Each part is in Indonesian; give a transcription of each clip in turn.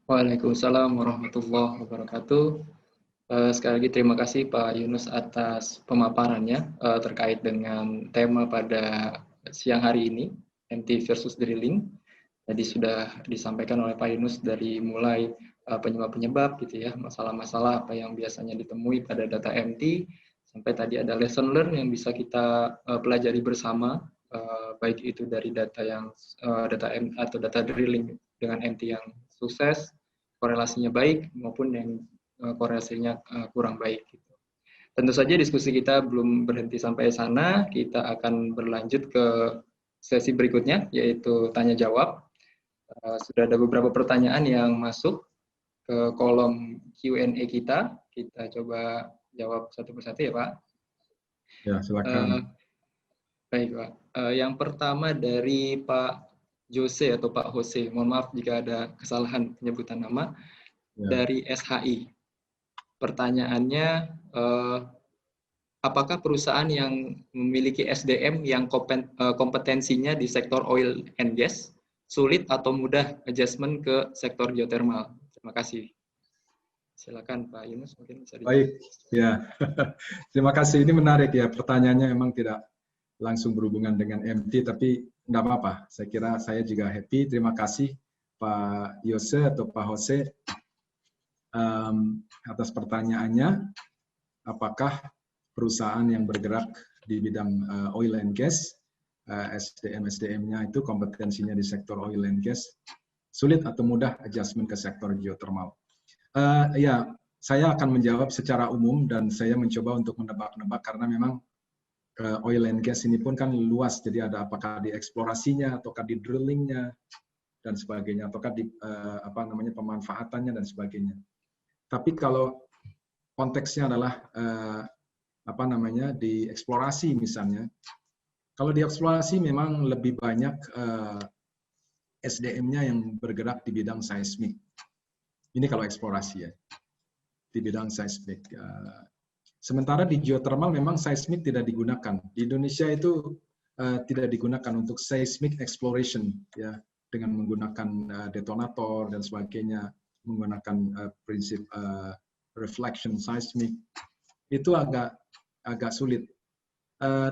Waalaikumsalam warahmatullahi wabarakatuh. Sekali lagi terima kasih Pak Yunus atas pemaparannya terkait dengan tema pada siang hari ini, MT versus drilling. Tadi sudah disampaikan oleh Pak Yunus dari mulai penyebab-penyebab gitu ya, masalah-masalah apa yang biasanya ditemui pada data MT, sampai tadi ada lesson learn yang bisa kita pelajari bersama, baik itu dari data yang data M atau data drilling dengan MT yang sukses, korelasinya baik maupun yang korelasinya kurang baik. Gitu. Tentu saja diskusi kita belum berhenti sampai sana, kita akan berlanjut ke sesi berikutnya, yaitu tanya jawab. Sudah ada beberapa pertanyaan yang masuk ke kolom Q&A kita. Kita coba jawab satu persatu ya Pak. Ya, silakan. Baik Pak. Yang pertama dari Pak Jose atau Pak Jose. Mohon maaf jika ada kesalahan penyebutan nama. Ya. Dari SHI. Pertanyaannya, apakah perusahaan yang memiliki SDM yang kompetensinya di sektor oil and gas sulit atau mudah adjustment ke sektor geothermal? Terima kasih. Silakan Pak Yunus, mungkin bisa dijawab. Baik, ya. Terima kasih. Ini menarik ya. Pertanyaannya memang tidak langsung berhubungan dengan MT, tapi nggak apa-apa. Saya kira saya juga happy. Terima kasih Pak Yose atau Pak Jose atas pertanyaannya. Apakah perusahaan yang bergerak di bidang oil and gas, SDM-nya itu kompetensinya di sektor oil and gas, sulit atau mudah adjustment ke sektor geothermal? Ya, saya akan menjawab secara umum dan saya mencoba untuk menebak-nebak karena memang oil and gas ini pun kan luas, jadi ada apakah di eksplorasinya, ataukah di drillingnya dan sebagainya, ataukah di pemanfaatannya dan sebagainya. Tapi kalau konteksnya adalah di eksplorasi misalnya, kalau di eksplorasi memang lebih banyak SDM-nya yang bergerak di bidang seismik. Ini kalau eksplorasi ya, di bidang seismik. Sementara di geothermal memang seismik tidak digunakan. Di Indonesia itu tidak digunakan untuk seismic exploration, ya, dengan menggunakan detonator dan sebagainya, menggunakan prinsip reflection seismic. Itu agak sulit.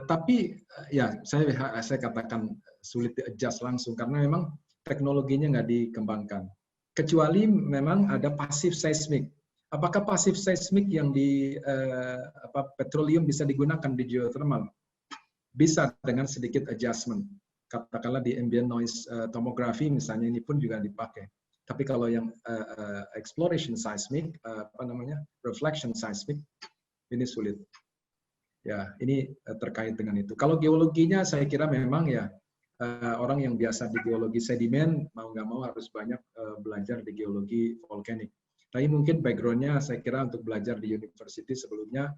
Tapi ya saya katakan sulit di-adjust langsung karena memang teknologinya nggak dikembangkan. Kecuali memang ada pasif seismik. Apakah pasif seismik yang di petroleum bisa digunakan di geothermal? Bisa dengan sedikit adjustment. Katakanlah di ambient noise tomography misalnya ini pun juga dipakai. Tapi kalau yang exploration seismic, reflection seismic, ini sulit. Ya, ini terkait dengan itu. Kalau geologinya saya kira memang ya orang yang biasa di geologi sedimen mau nggak mau harus banyak belajar di geologi volkanik. Tapi mungkin background-nya saya kira untuk belajar di university sebelumnya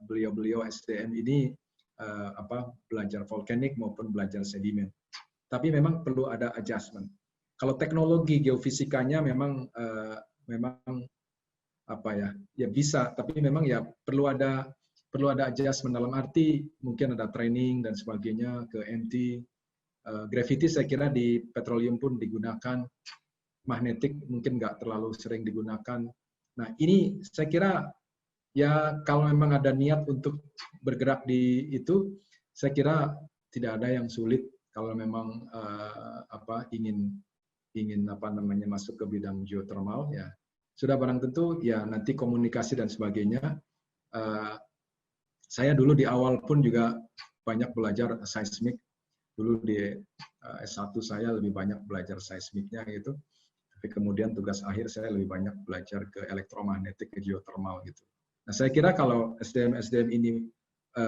beliau-beliau SDM ini belajar volkanik maupun belajar sedimen. Tapi memang perlu ada adjustment. Kalau teknologi geofisikanya memang ya bisa, tapi memang ya perlu ada adjustment dalam arti mungkin ada training dan sebagainya ke MT. Gravity saya kira di petroleum pun digunakan, magnetik mungkin nggak terlalu sering digunakan. Nah ini saya kira ya kalau memang ada niat untuk bergerak di itu, saya kira tidak ada yang sulit kalau memang ingin masuk ke bidang geothermal ya. Sudah barang tentu ya nanti komunikasi dan sebagainya. Saya dulu di awal pun juga banyak belajar seismik. Dulu di S1 saya lebih banyak belajar seismiknya gitu. Tapi kemudian tugas akhir saya lebih banyak belajar ke elektromagnetik, ke geothermal gitu. Nah saya kira kalau SDM ini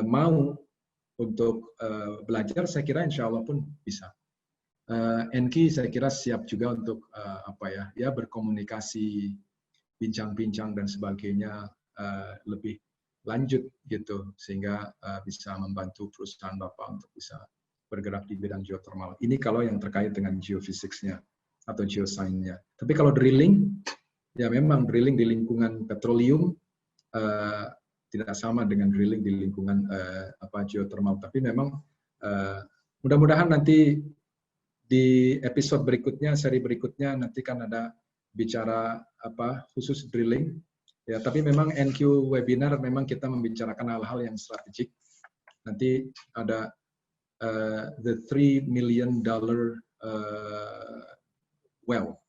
mau untuk belajar, saya kira insya Allah pun bisa. Enki saya kira siap juga untuk berkomunikasi, bincang-bincang dan sebagainya lebih lanjut gitu sehingga bisa membantu perusahaan Bapak untuk bisa bergerak di bidang geothermal. Ini kalau yang terkait dengan geophysics-nya atau geoscience-nya. Tapi kalau drilling, ya memang drilling di lingkungan petroleum tidak sama dengan drilling di lingkungan geothermal. Tapi memang mudah-mudahan nanti di episode berikutnya, seri berikutnya nanti kan ada bicara khusus drilling. Ya, tapi memang NQ webinar memang kita membicarakan hal-hal yang strategik. Nanti ada the $3 million well.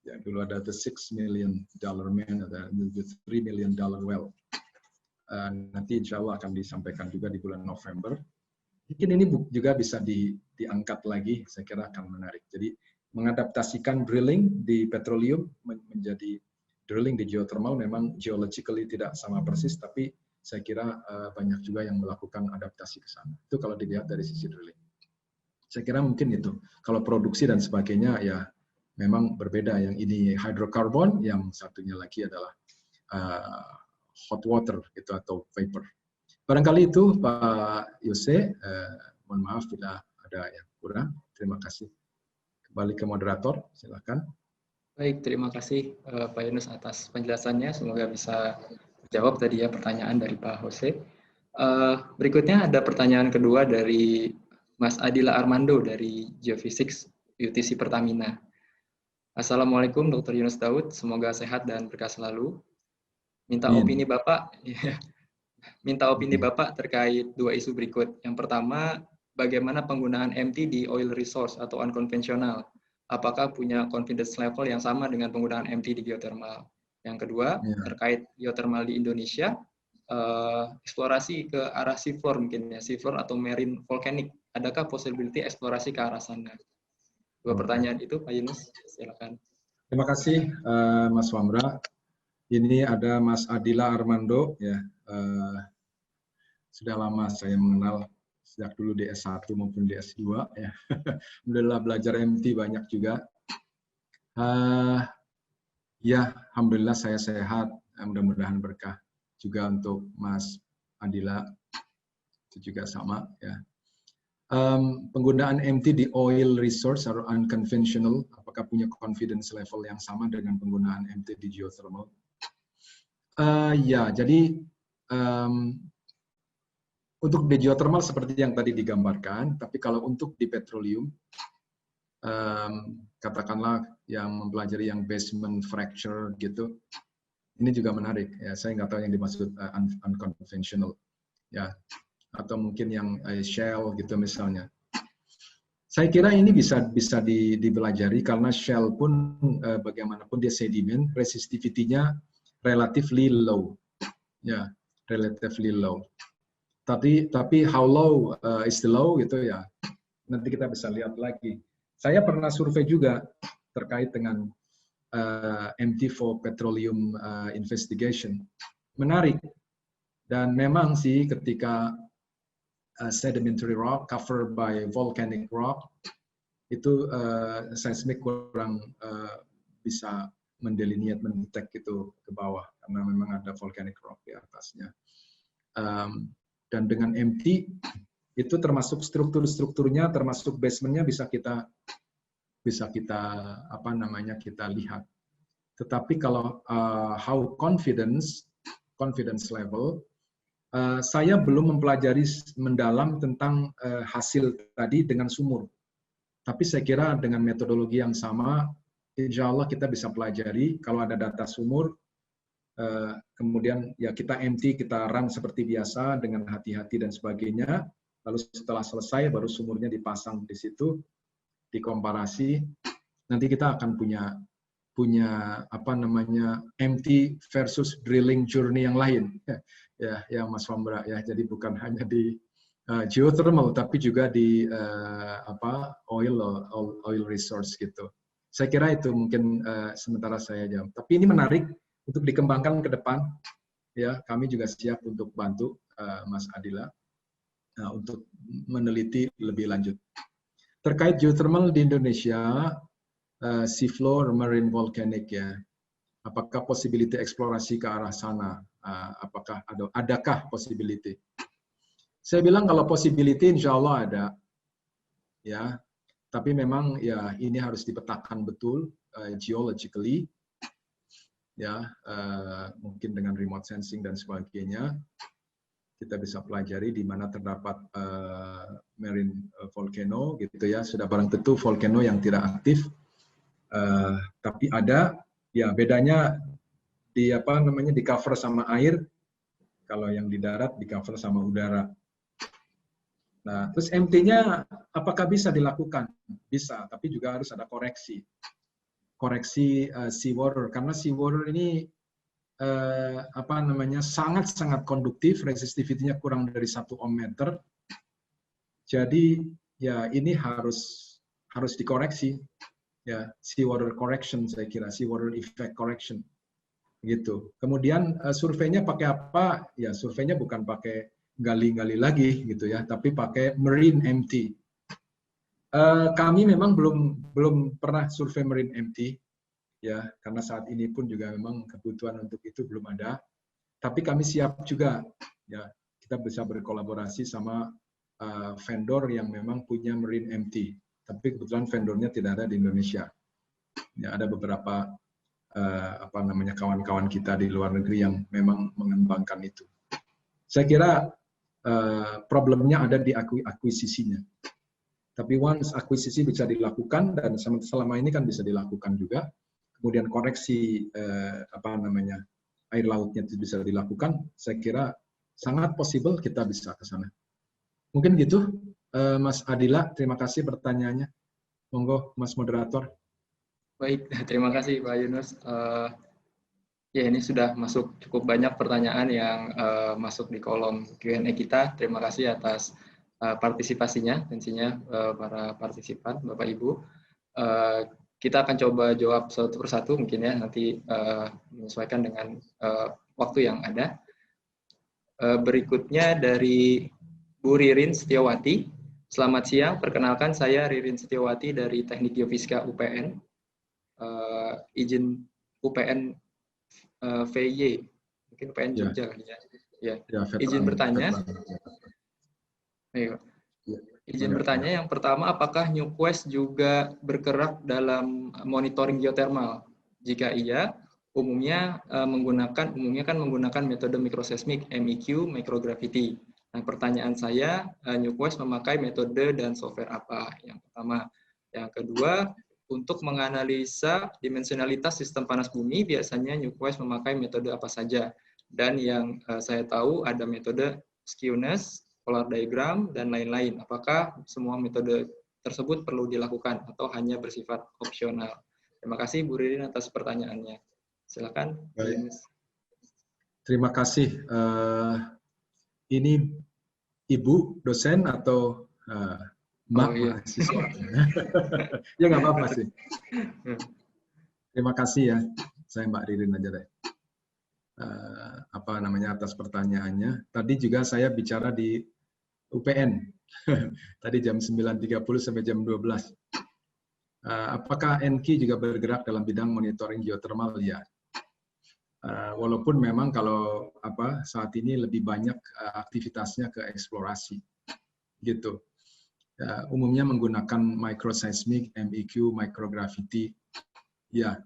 Ya, dulu ada the $6 million man, ada the $3 million well. Nanti insya Allah akan disampaikan juga di bulan November. Mungkin ini juga bisa diangkat lagi, saya kira akan menarik. Jadi mengadaptasikan drilling di petroleum menjadi drilling di geothermal memang geologically tidak sama persis, tapi saya kira banyak juga yang melakukan adaptasi ke sana. Itu kalau dilihat dari sisi drilling. Saya kira mungkin itu. Kalau produksi dan sebagainya ya memang berbeda. Yang ini hydrocarbon, yang satunya lagi adalah hot water gitu atau vapor. Barangkali itu Pak Yose, mohon maaf bila ada yang kurang. Terima kasih. Kembali ke moderator, silakan. Baik, terima kasih Pak Yunus atas penjelasannya. Semoga bisa jawab tadi ya pertanyaan dari Pak Jose. Berikutnya ada pertanyaan kedua dari Mas Adila Armando dari Geophysics UTC Pertamina. Assalamualaikum Dr. Yunus Daud, semoga sehat dan berkah selalu. Minta opini Bapak terkait dua isu berikut. Yang pertama, bagaimana penggunaan MT di oil resource atau unkonvensional? Apakah punya confidence level yang sama dengan penggunaan MT di geothermal? Yang kedua, terkait geothermal di Indonesia, eksplorasi ke arah seafloor mungkin ya, seafloor atau marine volcanic. Adakah possibility eksplorasi ke arah sana? Dua pertanyaan itu, Pak Yunus, silakan. Terima kasih, Mas Wamra. Ini ada Mas Adila Armando, ya. Sudah lama saya mengenal sejak dulu di S1 maupun di S2 ya. Alhamdulillah belajar MT banyak juga. Ya, alhamdulillah saya sehat. Mudah-mudahan berkah juga untuk Mas Adila. Itu juga sama ya. Penggunaan MT di oil resource atau unconventional, apakah punya confidence level yang sama dengan penggunaan MT di geothermal? Ya, jadi untuk di geothermal seperti yang tadi digambarkan, tapi kalau untuk di petroleum, katakanlah yang mempelajari yang basement fracture gitu, ini juga menarik. Ya, saya nggak tahu yang dimaksud unconventional, ya, atau mungkin yang shell gitu misalnya. Saya kira ini bisa dipelajari karena shell pun bagaimanapun dia sedimen, resistivity-nya relatively low, ya, relatively low. Tapi how low is the low gitu ya, nanti kita bisa lihat lagi. Saya pernah survei juga terkait dengan MT for petroleum investigation. Menarik. Dan memang sih ketika sedimentary rock covered by volcanic rock, itu seismik kurang bisa mendelineate, mendetek itu ke bawah, karena memang ada volcanic rock di atasnya. Dan dengan MT itu termasuk strukturnya, termasuk basementnya bisa kita kita lihat. Tetapi kalau how confidence level, saya belum mempelajari mendalam tentang hasil tadi dengan sumur. Tapi saya kira dengan metodologi yang sama, insya Allah kita bisa pelajari kalau ada data sumur. Kemudian ya kita MT, kita run seperti biasa dengan hati-hati dan sebagainya. Lalu setelah selesai baru sumurnya dipasang di situ, dikomparasi. Nanti kita akan punya MT versus drilling journey yang lain. Ya Mas Wamra ya. Jadi bukan hanya di geothermal tapi juga di oil resource gitu. Saya kira itu mungkin sementara saya jawab. Tapi ini menarik untuk dikembangkan ke depan, ya kami juga siap untuk bantu Mas Adila untuk meneliti lebih lanjut. Terkait geothermal di Indonesia, seafloor, marine volcanic ya, apakah possibility eksplorasi ke arah sana? Apakah adakah possibility? Saya bilang kalau possibility insya Allah ada, ya. Tapi memang ya ini harus dipetakan betul geologically. Ya, mungkin dengan remote sensing dan sebagainya. kita bisa pelajari di mana terdapat marine volcano gitu ya. Sudah barang tentu volcano yang tidak aktif, tapi ada ya bedanya di apa namanya di cover sama air. Kalau yang di darat di cover sama udara. Nah, terus MT-nya apakah bisa dilakukan? Bisa, tapi juga harus ada koreksi. Koreksi seawater karena seawater ini apa namanya sangat-sangat konduktif, resistivity-nya kurang dari 1 ohm meter. Jadi ya ini harus dikoreksi ya, seawater correction saya kira, seawater effect correction gitu. Kemudian surveinya pakai apa? Ya surveinya bukan pakai gali-gali lagi gitu ya, tapi pakai marine MT. Kami memang belum pernah survei marine MT ya, karena saat ini pun juga memang kebutuhan untuk itu belum ada. Tapi kami siap juga ya, kita bisa berkolaborasi sama vendor yang memang punya marine MT. Tapi kebetulan vendornya tidak ada di Indonesia. Ya, ada beberapa apa namanya kawan-kawan kita di luar negeri yang memang mengembangkan itu. Saya kira problemnya ada di akuisisinya. Tapi once akuisisi bisa dilakukan dan selama ini kan bisa dilakukan juga, kemudian koreksi apa namanya air lautnya itu bisa dilakukan, saya kira sangat possible kita bisa ke sana. Mungkin gitu, Mas Adila. Terima kasih pertanyaannya. Monggo, Mas Moderator. Baik, terima kasih Pak Yunus. Ya, ini sudah masuk cukup banyak pertanyaan yang masuk di kolom Q&A kita. Terima kasih atas partisipasinya, tentunya para partisipan, Bapak Ibu. Kita akan coba jawab satu persatu mungkin ya, nanti menyesuaikan dengan waktu yang ada. Berikutnya dari Bu Ririn Setiawati. Selamat siang, perkenalkan saya Ririn Setiawati dari Teknik Geofisika UPN. Izin UPN VY, mungkin UPN Jogja kali ya. Ya. Izin bertanya. Ayo. Izin bertanya, yang pertama, apakah Newquest juga bergerak dalam monitoring geothermal? Jika iya, umumnya kan menggunakan metode microseismic, MEQ, microgravity. Nah, pertanyaan saya, Newquest memakai metode dan software apa? Yang pertama. Yang kedua, untuk menganalisa dimensionalitas sistem panas bumi, biasanya Newquest memakai metode apa saja? Dan yang saya tahu ada metode skewness, polar diagram, dan lain-lain. Apakah semua metode tersebut perlu dilakukan atau hanya bersifat opsional? Terima kasih Bu Ririn atas pertanyaannya. Silakan. Baik. Terima kasih. Ini Ibu dosen atau Mbak mahasiswa? Ya nggak apa-apa sih. Terima kasih ya. Saya Mbak Ririn aja deh. Apa namanya atas pertanyaannya. Tadi juga saya bicara di UPN. Tadi jam 9.30 sampai jam 12. Apakah NQ juga bergerak dalam bidang monitoring geothermal? Ya. Walaupun memang kalau saat ini lebih banyak aktivitasnya ke eksplorasi. Gitu. Umumnya menggunakan microseismic, MEQ, microgravity. Ya.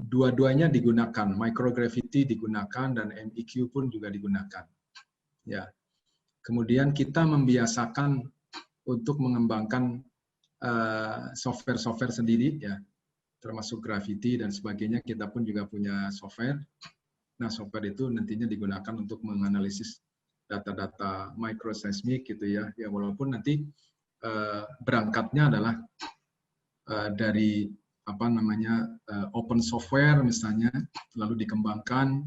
Dua-duanya digunakan, microgravity digunakan dan MEQ pun juga digunakan. Ya. Kemudian kita membiasakan untuk mengembangkan software-software sendiri, ya, termasuk gravity dan sebagainya. Kita pun juga punya software. Nah, software itu nantinya digunakan untuk menganalisis data-data microseismic, gitu ya. Ya, walaupun nanti berangkatnya adalah dari open software misalnya, lalu dikembangkan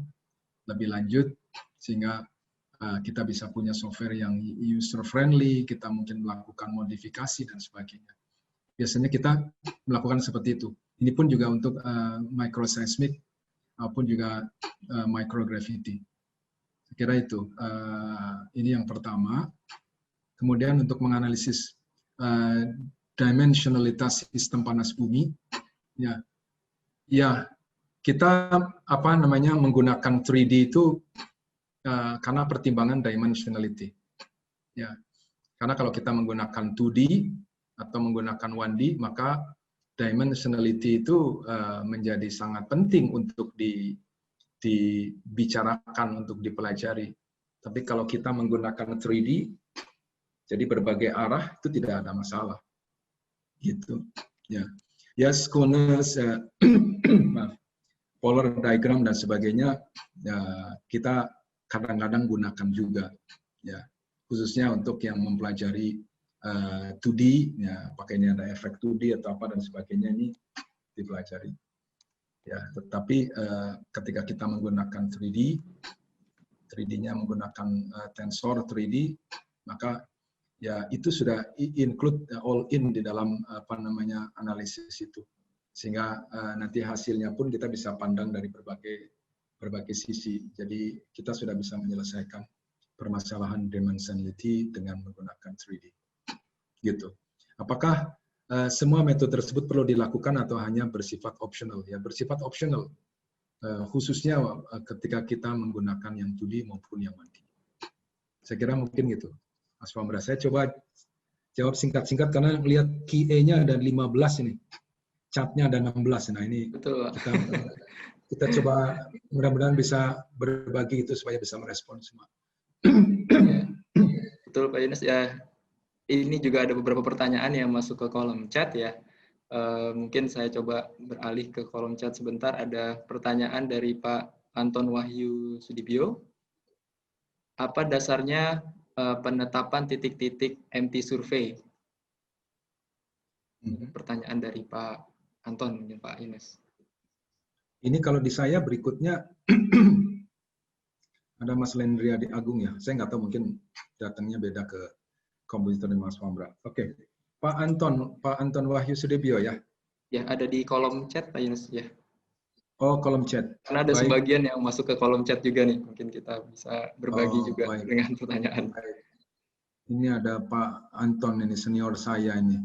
lebih lanjut sehingga kita bisa punya software yang user friendly, kita mungkin melakukan modifikasi dan sebagainya. Biasanya kita melakukan seperti itu. Ini pun juga untuk microseismic maupun juga microgravity. Saya kira itu. Ini yang pertama. Kemudian untuk menganalisis dimensionalitas sistem panas bumi, ya kita menggunakan 3D itu karena pertimbangan dimensionality. Ya, karena kalau kita menggunakan 2D atau menggunakan 1D, maka dimensionality itu menjadi sangat penting untuk dibicarakan, untuk dipelajari. Tapi kalau kita menggunakan 3D, jadi berbagai arah itu tidak ada masalah. Gitu. Ya. Yes, coolness, maaf, polar diagram dan sebagainya, ya, kita kadang-kadang gunakan juga. Ya. Khususnya untuk yang mempelajari 2D, ya, pakainya ada efek 2D atau apa dan sebagainya, ini dipelajari. Ya, tetapi ketika kita menggunakan 3D, 3D-nya menggunakan tensor 3D, maka ya itu sudah include all in di dalam apa namanya analisis itu, sehingga nanti hasilnya pun kita bisa pandang dari berbagai sisi. Jadi kita sudah bisa menyelesaikan permasalahan dimensionality dengan menggunakan 3D. Gitu. Apakah semua metode tersebut perlu dilakukan atau hanya bersifat optional? Ya, bersifat optional, khususnya ketika kita menggunakan yang 2D maupun yang 1D. Saya kira mungkin gitu, Mas Pamra. Saya coba jawab singkat-singkat karena lihat QA-nya ada 15 ini, chat-nya ada 16. Nah ini Betul, kita coba mudah-mudahan bisa berbagi itu supaya bisa merespon semua. Ya. Betul Pak Yunus ya. Ini juga ada beberapa pertanyaan yang masuk ke kolom chat ya. Mungkin saya coba beralih ke kolom chat sebentar. Ada pertanyaan dari Pak Anton Wahyu Sudibyo. Apa dasarnya penetapan titik-titik MT survey? Pertanyaan dari Pak Anton, mungkin Pak Yunus. Ini kalau di saya berikutnya ada Mas Lendria di Agung ya. Saya nggak tahu, mungkin datangnya beda ke komputer dan Mas Pamra. Oke, Pak Anton Wahyu Sudibyo ya. Ya, ada di kolom chat Pak Yunus ya. Oh, kolom chat. Karena ada baik. Sebagian yang masuk ke kolom chat juga nih. Mungkin kita bisa berbagi juga baik. dengan pertanyaan. Baik. Ini ada Pak Anton, ini senior saya ini.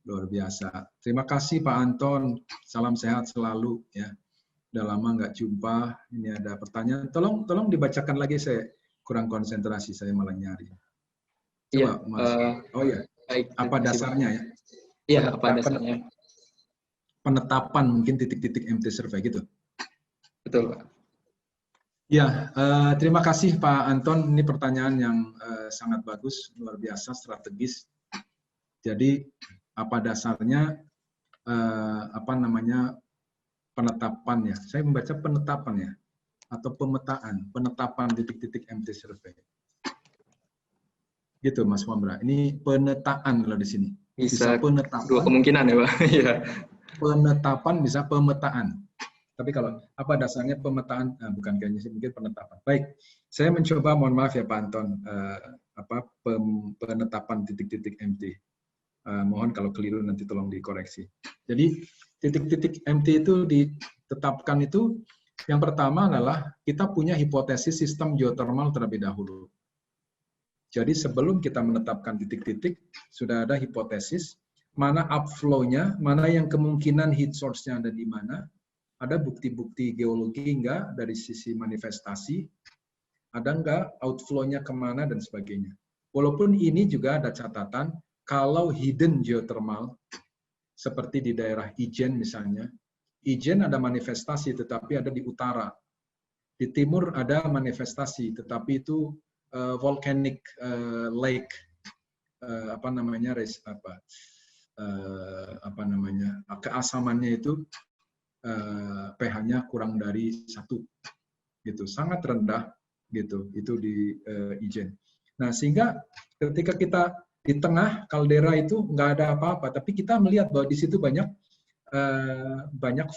Luar biasa. Terima kasih Pak Anton. Salam sehat selalu ya. Udah lama nggak jumpa. Ini ada pertanyaan. Tolong dibacakan lagi, saya kurang konsentrasi, saya malah nyari. Coba Ya, Mas. Oh ya. Baik, apa dasarnya ya? Iya, apa dasarnya? Penetapan mungkin titik-titik MT survey gitu. Betul, Pak. Ya, terima kasih Pak Anton. Ini pertanyaan yang sangat bagus, luar biasa, strategis. Jadi apa dasarnya apa namanya penetapan ya? Saya membaca penetapan ya, atau pemetaan, penetapan titik-titik MT survey. Gitu Mas Pamra. Ini penetaan kalau di sini. Bisa penetapan. Dua kemungkinan ya Pak. Iya. Penetapan bisa pemetaan. Tapi kalau apa dasarnya pemetaan? Nah, bukan kayaknya sih, mungkin penetapan. Baik, saya mencoba, mohon maaf ya Pak Anton, penetapan titik-titik MT. Mohon kalau keliru nanti tolong dikoreksi. Jadi titik-titik MT itu ditetapkan itu, yang pertama adalah kita punya hipotesis sistem geothermal terlebih dahulu. Jadi sebelum kita menetapkan titik-titik, sudah ada hipotesis mana upflow-nya, mana yang kemungkinan heat source-nya ada di mana, ada bukti-bukti geologi enggak dari sisi manifestasi, ada enggak outflow-nya kemana dan sebagainya. Walaupun ini juga ada catatan, kalau hidden geothermal, seperti di daerah Ijen misalnya, Ijen ada manifestasi tetapi ada di utara. Di timur ada manifestasi tetapi itu volcanic lake, keasamannya itu pH-nya kurang dari 1, gitu, sangat rendah, gitu, itu di Ijen. Nah, sehingga ketika kita di tengah kaldera itu nggak ada apa-apa, tapi kita melihat bahwa di situ banyak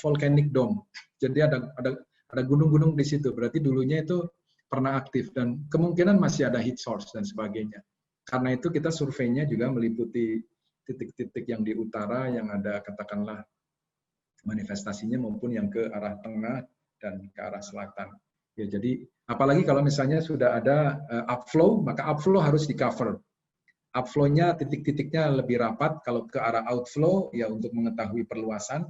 volcanic dome. Jadi ada gunung-gunung di situ, berarti dulunya itu pernah aktif dan kemungkinan masih ada heat source dan sebagainya. Karena itu kita surveinya juga meliputi titik-titik yang di utara yang ada katakanlah manifestasinya maupun yang ke arah tengah dan ke arah selatan. Ya, jadi apalagi kalau misalnya sudah ada upflow, maka upflow harus di-cover. Upflow-nya titik-titiknya lebih rapat, kalau ke arah outflow ya untuk mengetahui perluasan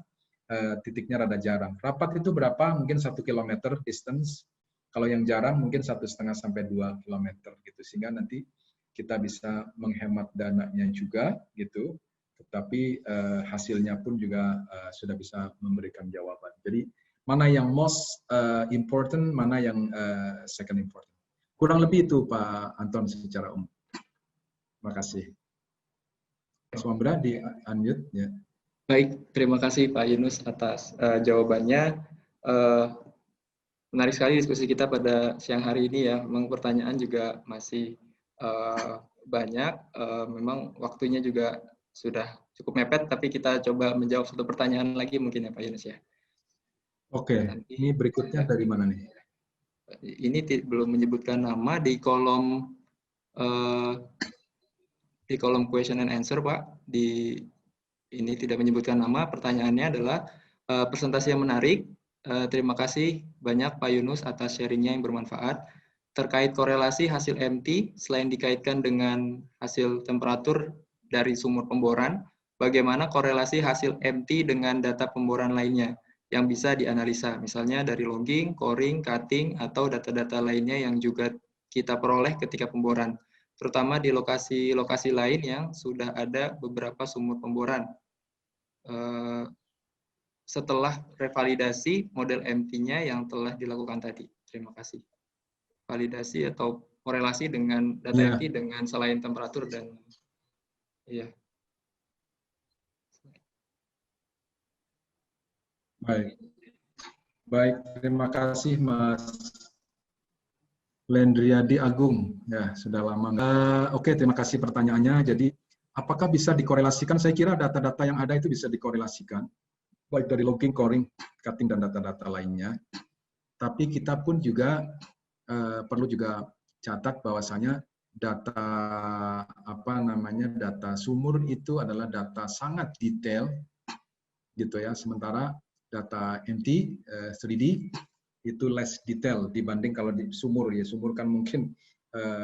titiknya rada jarang. Rapat itu berapa? Mungkin 1 km distance. Kalau yang jarang mungkin 1,5 sampai 2 km gitu, sehingga nanti kita bisa menghemat dananya juga gitu. Tetapi hasilnya pun juga sudah bisa memberikan jawaban. Jadi mana yang most important, mana yang second important. Kurang lebih itu Pak Anton secara umum. Terima kasih. Mas Wambra di unmute ya. Baik, terima kasih Pak Yunus atas jawabannya. Menarik sekali diskusi kita pada siang hari ini ya. Memang pertanyaan juga masih banyak. Memang waktunya juga sudah cukup mepet, tapi kita coba menjawab satu pertanyaan lagi mungkin ya Pak Yunus ya. Oke, ini berikutnya dari mana nih? Ini belum menyebutkan nama di kolom question and answer Pak. Ini tidak menyebutkan nama. Pertanyaannya adalah presentasi yang menarik. Terima kasih banyak Pak Yunus atas sharingnya yang bermanfaat. Terkait korelasi hasil MT, selain dikaitkan dengan hasil temperatur dari sumur pemboran, bagaimana korelasi hasil MT dengan data pemboran lainnya yang bisa dianalisa, misalnya dari logging, coring, cutting, atau data-data lainnya yang juga kita peroleh ketika pemboran, terutama di lokasi-lokasi lain yang sudah ada beberapa sumur pemboran. Setelah revalidasi model MT-nya yang telah dilakukan tadi. Terima kasih. Validasi atau korelasi dengan data MT dengan selain temperatur dan ya. Baik, terima kasih Mas Lendriadi Agung. Ya, sudah lama. Oke, terima kasih pertanyaannya. Jadi, apakah bisa dikorelasikan? Saya kira data-data yang ada itu bisa dikorelasikan, baik dari logging, coring, cutting, dan data-data lainnya. Tapi kita pun juga perlu juga catat bahwasanya data data sumur itu adalah data sangat detail, gitu ya. Sementara data MT 3D itu less detail dibanding kalau di sumur ya. Sumur kan mungkin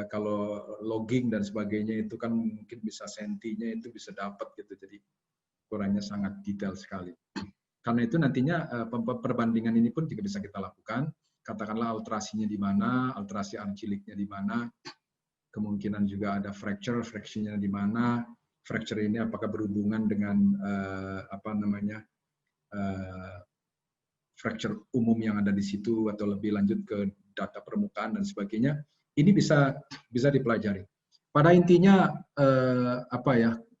kalau logging dan sebagainya itu kan mungkin bisa sentinya itu bisa dapat gitu. Jadi ukurannya sangat detail sekali. Karena itu nantinya perbandingan ini pun juga bisa kita lakukan. Katakanlah alterasinya di mana, alterasi arciliknya di mana, kemungkinan juga ada fracture-nya di mana, fracture ini apakah berhubungan dengan fracture umum yang ada di situ atau lebih lanjut ke data permukaan dan sebagainya. Ini bisa dipelajari. Pada intinya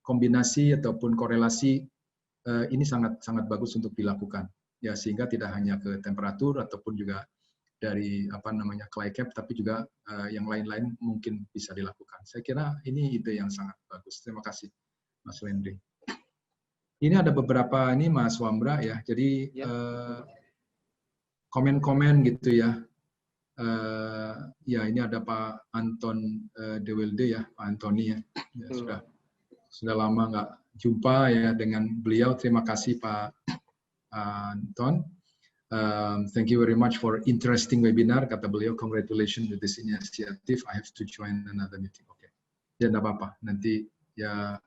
kombinasi ataupun korelasi ini sangat bagus untuk dilakukan ya, sehingga tidak hanya ke temperatur ataupun juga dari clay cap, tapi juga yang lain-lain mungkin bisa dilakukan. Saya kira ini ide yang sangat bagus. Terima kasih Mas Lendri. Ini ada beberapa ini Mas Wambra ya. Jadi komen-komen gitu ya. Ya ini ada Pak Anton Dewelde ya, Pak Antoni ya. Sudah lama nggak jumpa ya dengan beliau. Terima kasih Pak Anton. Thank you very much for interesting webinar. Kata beliau, congratulations with this initiative. I have to join another meeting. Oke, ya nggak apa-apa. Nanti ya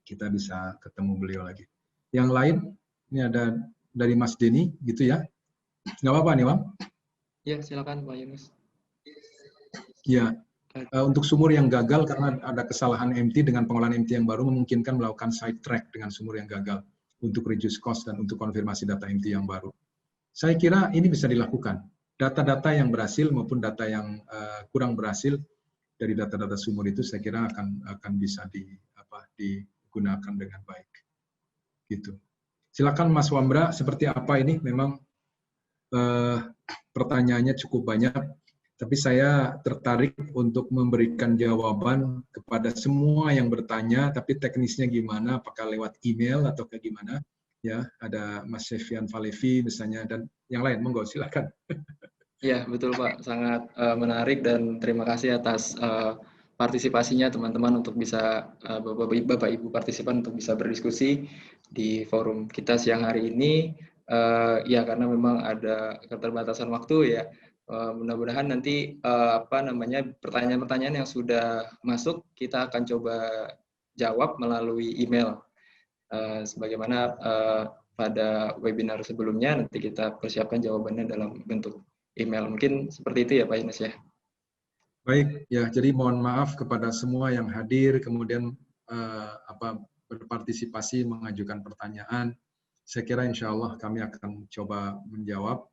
kita bisa ketemu beliau lagi. Yang lain ini ada dari Mas Denny, gitu ya? Nggak apa-apa nih, Bang? Ya, silakan Pak Yunus. Ya, untuk sumur yang gagal karena ada kesalahan MT dengan pengolahan MT yang baru memungkinkan melakukan side track dengan sumur yang gagal untuk reduce cost dan untuk konfirmasi data MT yang baru. Saya kira ini bisa dilakukan. Data-data yang berhasil maupun data yang kurang berhasil dari data-data sumur itu saya kira akan bisa digunakan dengan baik. Gitu. Silakan Mas Wambra, seperti apa ini? Memang pertanyaannya cukup banyak, tapi saya tertarik untuk memberikan jawaban kepada semua yang bertanya, tapi teknisnya gimana, apakah lewat email atau kayak gimana? Ya, ada Mas Sefian Falevi misalnya, dan yang lain, monggo silakan. Ya, betul Pak, sangat menarik dan terima kasih atas partisipasinya teman-teman untuk bisa Bapak Ibu partisipan untuk bisa berdiskusi di forum kita siang hari ini. Ya karena memang ada keterbatasan waktu ya. Mudah-mudahan nanti pertanyaan-pertanyaan yang sudah masuk kita akan coba jawab melalui email. Sebagaimana pada webinar sebelumnya nanti kita persiapkan jawabannya dalam bentuk email. Mungkin seperti itu ya Pak Yunus ya. Baik, ya jadi mohon maaf kepada semua yang hadir, kemudian berpartisipasi mengajukan pertanyaan. Saya kira insya Allah kami akan coba menjawab.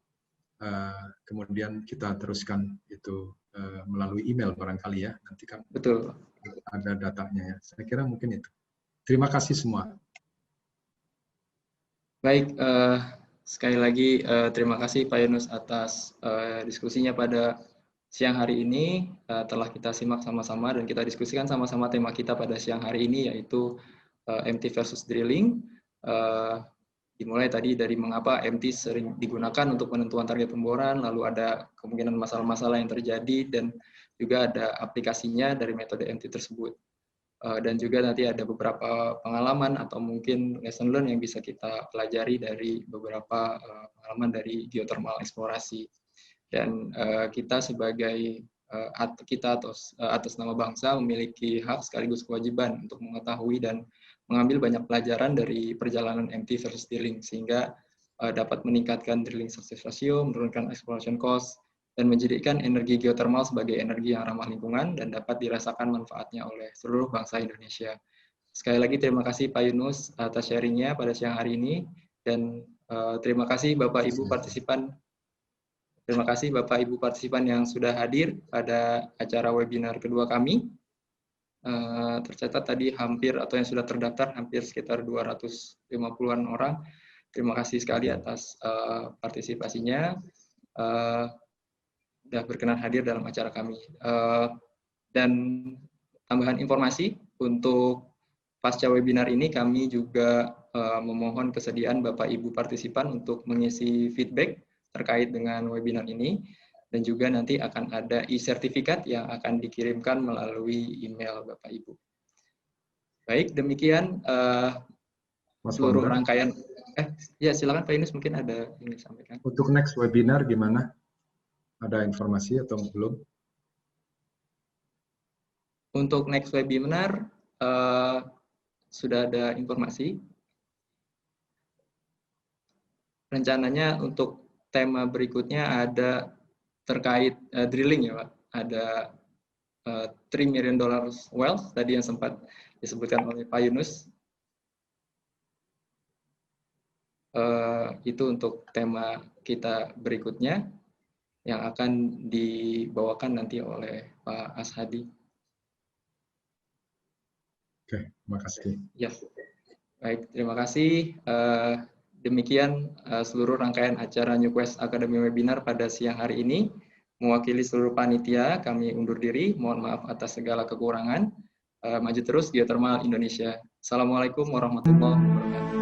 kemudian kita teruskan itu melalui email barangkali ya. Nanti kan Betul. ada datanya ya. Saya kira mungkin itu. Terima kasih semua. Baik, sekali lagi terima kasih Pak Yunus atas diskusinya pada siang hari ini. Telah kita simak sama-sama dan kita diskusikan sama-sama tema kita pada siang hari ini, yaitu MT versus drilling. Dimulai tadi dari mengapa MT sering digunakan untuk penentuan target pemboran, lalu ada kemungkinan masalah-masalah yang terjadi, dan juga ada aplikasinya dari metode MT tersebut. Dan juga nanti ada beberapa pengalaman atau mungkin lesson learn yang bisa kita pelajari dari beberapa pengalaman dari geothermal eksplorasi. Dan kita sebagai kita atas nama bangsa memiliki hak sekaligus kewajiban untuk mengetahui dan mengambil banyak pelajaran dari perjalanan MT versus drilling, sehingga dapat meningkatkan drilling success ratio, menurunkan exploration cost, dan menjadikan energi geothermal sebagai energi yang ramah lingkungan dan dapat dirasakan manfaatnya oleh seluruh bangsa Indonesia. Sekali lagi terima kasih Pak Yunus atas sharingnya pada siang hari ini, dan terima kasih Bapak Ibu partisipan. Terima kasih Bapak Ibu partisipan yang sudah hadir pada acara webinar kedua kami. Tercatat tadi hampir atau yang sudah terdaftar hampir sekitar 250-an orang. Terima kasih sekali atas partisipasinya. Sudah berkenan hadir dalam acara kami. Dan tambahan informasi untuk pasca webinar ini, kami juga memohon kesediaan Bapak Ibu partisipan untuk mengisi feedback terkait dengan webinar ini. Dan juga nanti akan ada e-sertifikat yang akan dikirimkan melalui email Bapak Ibu. Baik, demikian seluruh rangkaian. Ya silakan Pak Yunus, mungkin ada yang disampaikan. Untuk next webinar gimana? Ada informasi atau belum? Untuk next webinar sudah ada informasi. Rencananya untuk tema berikutnya ada terkait drilling ya Pak. Ada $3 million wells tadi yang sempat disebutkan oleh Pak Yunus. Itu untuk tema kita berikutnya yang akan dibawakan nanti oleh Pak Ashadi. Oke, terima kasih. Ya, baik, terima kasih. Demikian seluruh rangkaian acara Newquest Academy Webinar pada siang hari ini. Mewakili seluruh panitia, kami undur diri. Mohon maaf atas segala kekurangan. Maju terus Geothermal Indonesia. Assalamualaikum warahmatullahi wabarakatuh.